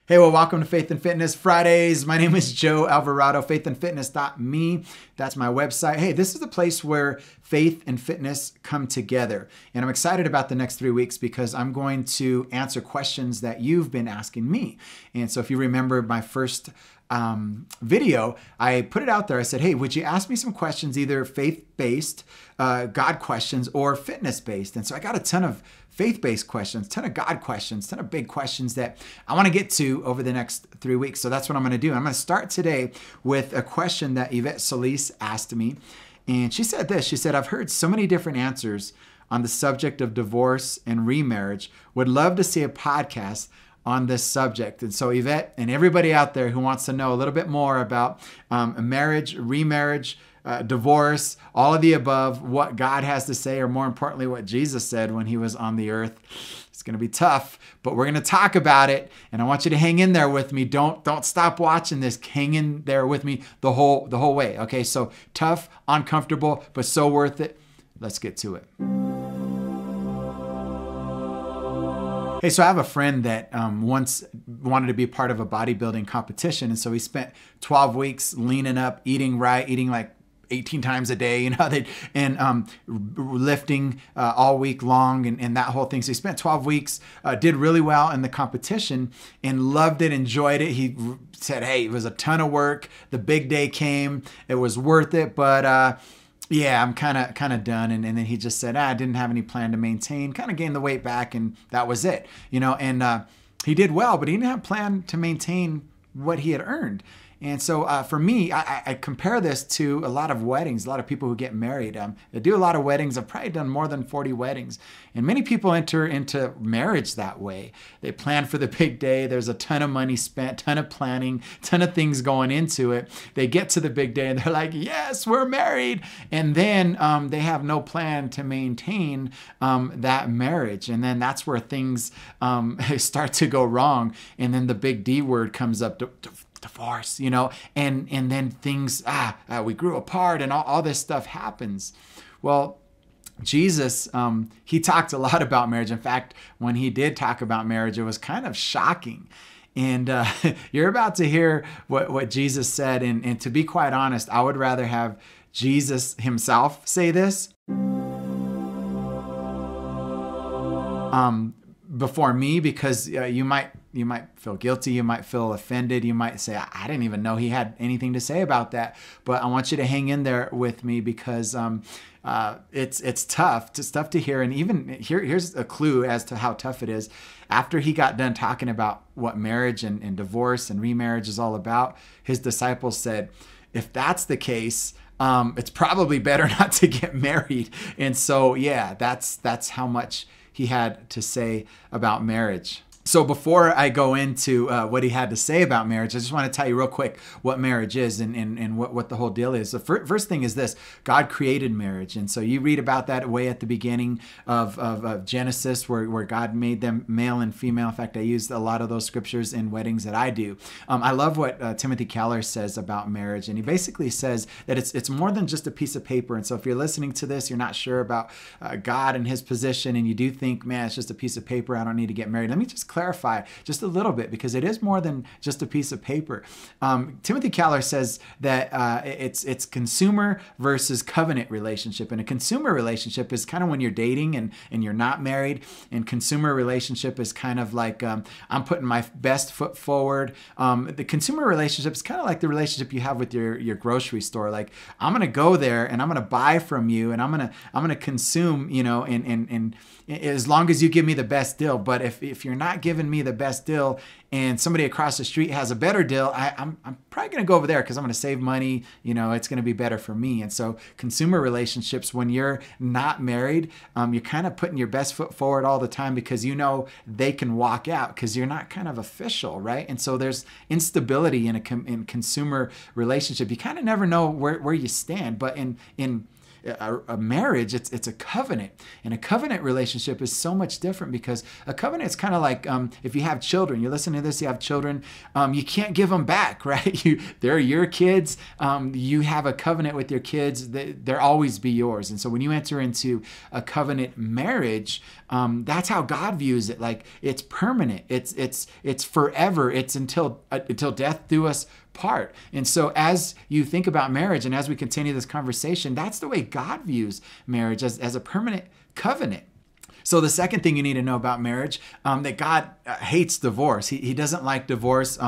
Hey, well, welcome to Faith and Fitness Fridays. My name is Joe Alvarado, faithandfitness.me. That's my website. Hey, this is the place where faith and fitness come together. And I'm excited about the next 3 weeks because I'm going to answer questions that you've been asking me. And so if you remember my first video, I put it out there. I said, hey, would you ask me some questions, either faith-based, God questions, or fitness-based? And so I got a ton of faith-based questions, ton of God questions, ton of big questions that I want to get to over the next 3 weeks. So that's what I'm going to do. I'm going to start today with a question that Yvette Solis asked me. And she said this. She said, I've heard so many different answers on the subject of divorce and remarriage. Would love to see a podcast on this subject. And so Yvette and everybody out there who wants to know a little bit more about marriage, remarriage, divorce, all of the above, what God has to say, or more importantly, what Jesus said when he was on the earth. It's going to be tough, but we're going to talk about it. And I want you to hang in there with me. Don't stop watching this. Hang in there with me the whole way. Okay, so tough, uncomfortable, but so worth it. Let's get to it. Hey, so I have a friend that once wanted to be part of a bodybuilding competition. And so he spent 12 weeks leaning up, eating right, eating like 18 times a day, and lifting all week long and that whole thing. So he spent 12 weeks, did really well in the competition and loved it, enjoyed it. He said, hey, it was a ton of work. The big day came. It was worth it, but yeah, I'm kind of done. And then he just said, I didn't have any plan to maintain, kind of gained the weight back, and that was it. And he did well, but he didn't have a plan to maintain what he had earned. And so for me, I compare this to a lot of weddings, a lot of people who get married. They do a lot of weddings. I've probably done more than 40 weddings. And many people enter into marriage that way. They plan for the big day. There's a ton of money spent, ton of planning, ton of things going into it. They get to the big day and they're like, yes, we're married. And then they have no plan to maintain that marriage. And then that's where things start to go wrong. And then the big D word comes up, divorce, and then things, we grew apart and all this stuff happens. Well, Jesus, he talked a lot about marriage. In fact, when he did talk about marriage, it was kind of shocking. And you're about to hear what Jesus said. And to be quite honest, I would rather have Jesus himself say this before me, because you might feel guilty. You might feel offended. You might say, I didn't even know he had anything to say about that. But I want you to hang in there with me because it's tough. It's tough to hear. And even here's a clue as to how tough it is. After he got done talking about what marriage and divorce and remarriage is all about, his disciples said, if that's the case, it's probably better not to get married. And so, yeah, that's how much he had to say about marriage. So before I go into what he had to say about marriage, I just want to tell you real quick what marriage is and what the whole deal is. The first thing is this: God created marriage. And so you read about that way at the beginning of Genesis where God made them male and female. In fact, I use a lot of those scriptures in weddings that I do. I love what Timothy Keller says about marriage. And he basically says that it's more than just a piece of paper. And so if you're listening to this, you're not sure about God and his position, and you do think, man, it's just a piece of paper, I don't need to get married. Let me just clarify just a little bit, because it is more than just a piece of paper. Timothy Keller says that it's consumer versus covenant relationship. And a consumer relationship is kind of when you're dating and you're not married. And consumer relationship is kind of like I'm putting my best foot forward. The consumer relationship is kind of like the relationship you have with your grocery store. Like, I'm going to go there and I'm going to buy from you, and I'm going to consume, and as long as you give me the best deal. But if you're not giving me the best deal and somebody across the street has a better deal, I'm probably going to go over there because I'm going to save money. It's going to be better for me. And so consumer relationships, when you're not married, you're kind of putting your best foot forward all the time because they can walk out because you're not kind of official, right? And so there's instability in consumer relationship. You kind of never know where you stand. But in a marriage, it's a covenant. And a covenant relationship is so much different, because a covenant is kind of like if you have children, you're listening to this, you have children, you can't give them back, right? They're your kids. You have a covenant with your kids. They'll always be yours. And so when you enter into a covenant marriage, that's how God views it. Like, it's permanent. It's forever. It's until death do us part. And so as you think about marriage, and as we continue this conversation, that's the way God views marriage, as a permanent covenant. So the second thing you need to know about marriage, that God hates divorce. He doesn't like divorce.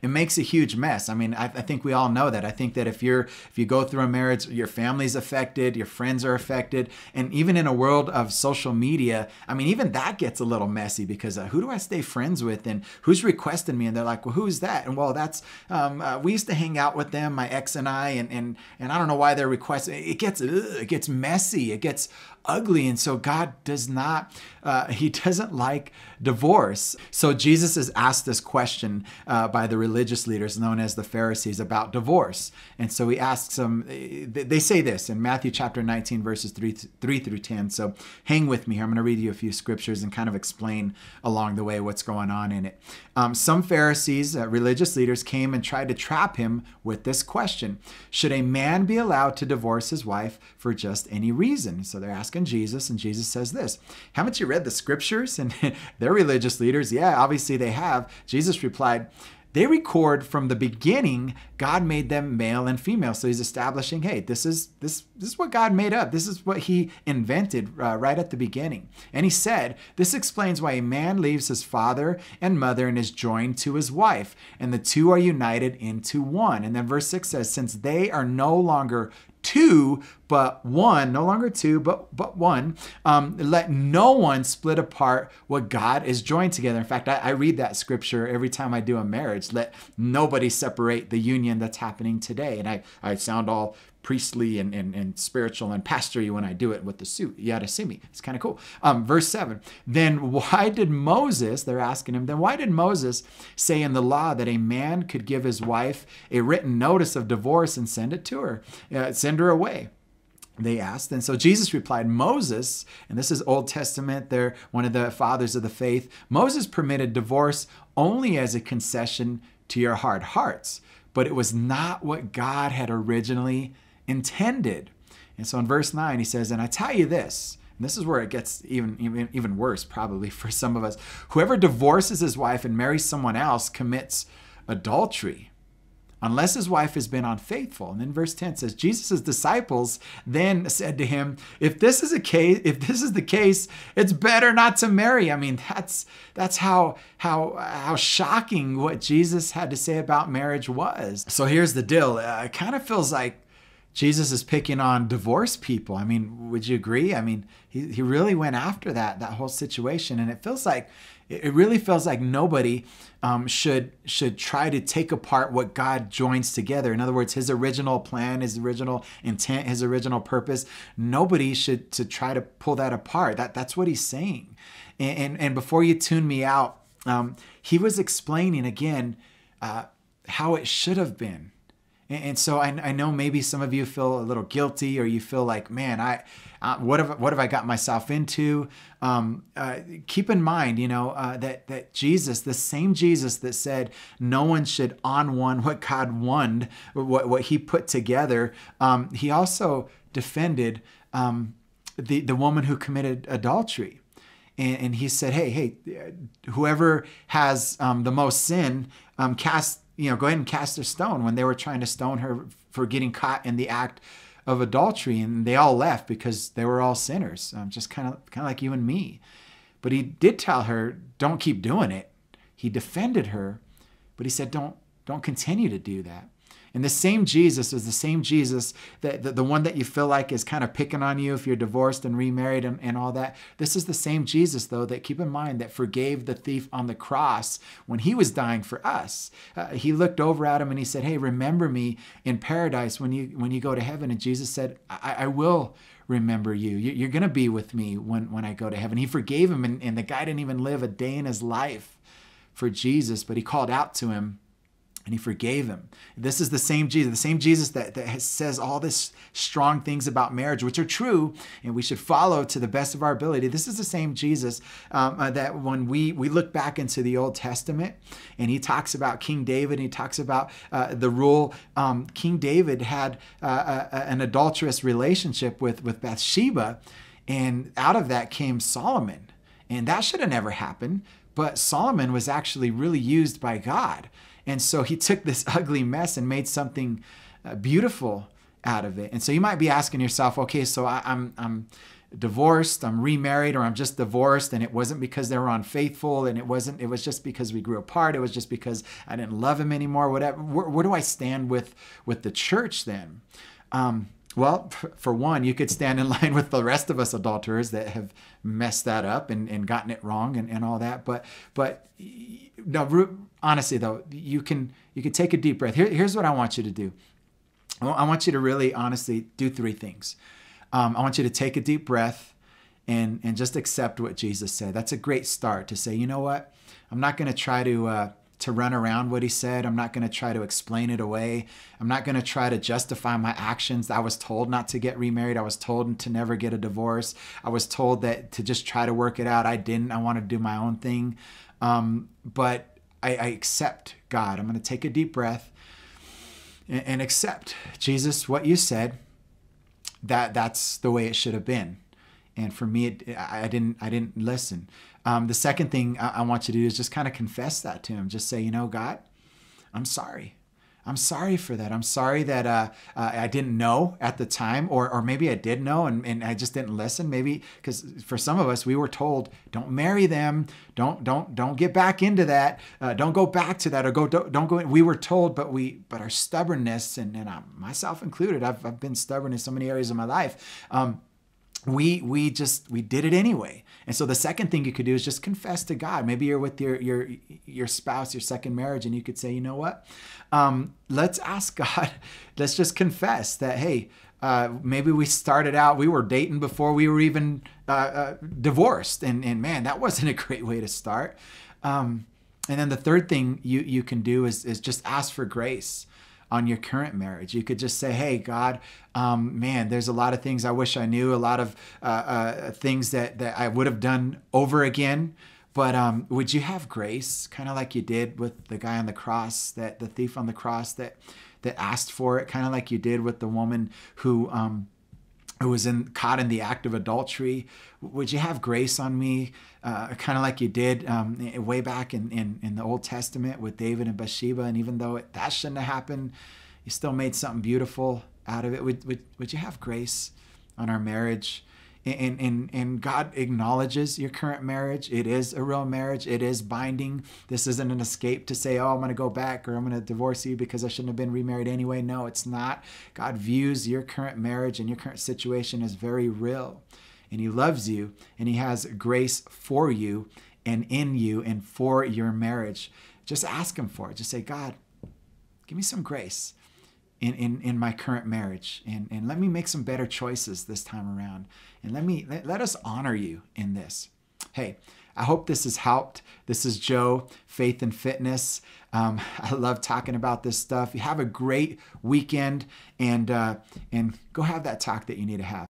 It makes a huge mess. I mean, I think we all know that. I think that if you go through a marriage, your family's affected, your friends are affected. And even in a world of social media, I mean, even that gets a little messy, because who do I stay friends with, and who's requesting me? And they're like, well, who's that? And well, that's, we used to hang out with them, my ex and I, and I don't know why they're requesting. It gets messy. It gets ugly. And so God does not, he doesn't like divorce. So Jesus is asked this question by the religious leaders known as the Pharisees about divorce. And so he asks them, they say this in Matthew chapter 19, verses 3 through 10. So hang with me here. I'm going to read you a few scriptures and kind of explain along the way what's going on in it. Some Pharisees, religious leaders, came and tried to trap him with this question: should a man be allowed to divorce his wife for just any reason? So they're asking Jesus, and Jesus says this: haven't you read the scriptures? And they're religious leaders. Yeah, obviously they have. Jesus replied, they record from the beginning, God made them male and female. So he's establishing, hey, this is what God made up. This is what he invented right at the beginning. And he said, this explains why a man leaves his father and mother and is joined to his wife, and the two are united into one. And then verse 6 says, since they are no longer two, but one, no longer two, but one. Let no one split apart what God is joined together. In fact, I read that scripture every time I do a marriage. Let nobody separate the union that's happening today. And I sound all priestly and spiritual and pastory when I do it with the suit. You got to see me. It's kind of cool. Verse 7, then why did Moses, they're asking him, then why did Moses say in the law that a man could give his wife a written notice of divorce and send it to her, send her away? They asked. And so Jesus replied, Moses, and this is Old Testament, they're one of the fathers of the faith, Moses permitted divorce only as a concession to your hard hearts, but it was not what God had originally intended. And so in verse 9, he says, and I tell you this, and this is where it gets even worse probably for some of us, whoever divorces his wife and marries someone else commits adultery, unless his wife has been unfaithful. And then verse 10 says, Jesus' disciples then said to him, if this is the case, it's better not to marry. I mean, that's how shocking what Jesus had to say about marriage was. So here's the deal. It kind of feels like Jesus is picking on divorced people. I mean, would you agree? I mean, he really went after that whole situation. And it really feels like nobody should try to take apart what God joins together. In other words, his original plan, his original intent, his original purpose. Nobody should try to pull that apart. That's what he's saying. And before you tune me out, he was explaining again how it should have been. And so I know maybe some of you feel a little guilty, or you feel like, man, what have I got myself into? Keep in mind, that Jesus, the same Jesus that said no one should on one what God won, what he put together, he also defended the woman who committed adultery. And he said, hey, whoever has the most sin, go ahead and cast a stone, when they were trying to stone her for getting caught in the act of adultery. And they all left because they were all sinners, just kind of like you and me. But he did tell her, don't keep doing it. He defended her, but he said, don't continue to do that. And the same Jesus is the same Jesus, that the one that you feel like is kind of picking on you if you're divorced and remarried and all that. This is the same Jesus, though, that, keep in mind, that forgave the thief on the cross when he was dying for us. He looked over at him and he said, hey, remember me in paradise when you go to heaven. And Jesus said, I will remember you. You're going to be with me when I go to heaven. He forgave him, and the guy didn't even live a day in his life for Jesus, but he called out to him And he forgave him. This is the same Jesus that says all this strong things about marriage, which are true, and we should follow to the best of our ability. This is the same Jesus that when we look back into the Old Testament, and he talks about King David, and he talks about the rule. King David had an adulterous relationship with Bathsheba, and out of that came Solomon. And that should have never happened, but Solomon was actually really used by God. And so he took this ugly mess and made something beautiful out of it. And so you might be asking yourself, okay, so I'm divorced, I'm remarried, or I'm just divorced, and it wasn't because they were unfaithful, and it was just because we grew apart. It was just because I didn't love him anymore, whatever. Where do I stand with the church then? Well, for one, you could stand in line with the rest of us adulterers that have messed that up and gotten it wrong and all that. But no, honestly though, you can take a deep breath. Here's what I want you to do. I want you to really honestly do three things. I want you to take a deep breath and just accept what Jesus said. That's a great start to say, you know what? I'm not going to try to run around what he said. I'm not going to try to explain it away. I'm not going to try to justify my actions. I was told not to get remarried. I was told to never get a divorce. I was told that to just try to work it out. I didn't. I wanted to do my own thing. But I accept God. I'm going to take a deep breath and accept, Jesus, what you said, that's the way it should have been. And for me, I didn't listen. The second thing I want you to do is just kind of confess that to him. Just say, you know, God, I'm sorry. I'm sorry for that. I'm sorry that I didn't know at the time, or maybe I did know and I just didn't listen. Maybe because for some of us, we were told, don't marry them. Don't get back into that. Don't go back to that, or don't go. We were told, but our stubbornness, and myself included, I've been stubborn in so many areas of my life. We did it anyway. And so the second thing you could do is just confess to God. Maybe you're with your spouse, your second marriage, and you could say, you know what? Let's ask God. Let's just confess that, hey, maybe we started out, we were dating before we were even divorced. And man, that wasn't a great way to start. And then the third thing you can do is just ask for grace on your current marriage. You could just say, hey, God, man, there's a lot of things I wish I knew, a lot of things that I would have done over again. But would you have grace, kind of like you did with the guy on the cross, the thief on the cross that asked for it, kind of like you did with the woman who was caught in the act of adultery? Would you have grace on me, kind of like you did way back in the Old Testament with David and Bathsheba? And even though that shouldn't have happened, you still made something beautiful out of it. Would you have grace on our marriage? And God acknowledges your current marriage. It is a real marriage. It is binding. This isn't an escape to say, oh, I'm going to go back, or I'm going to divorce you because I shouldn't have been remarried anyway. No, it's not. God views your current marriage and your current situation as very real. And he loves you, and he has grace for you and in you and for your marriage. Just ask him for it. Just say, God, give me some grace in my current marriage, and let me make some better choices this time around, and let us honor you in this. Hey, I hope this has helped. This is Joe, Faith and Fitness. I love talking about this stuff. You have a great weekend, and go have that talk that you need to have.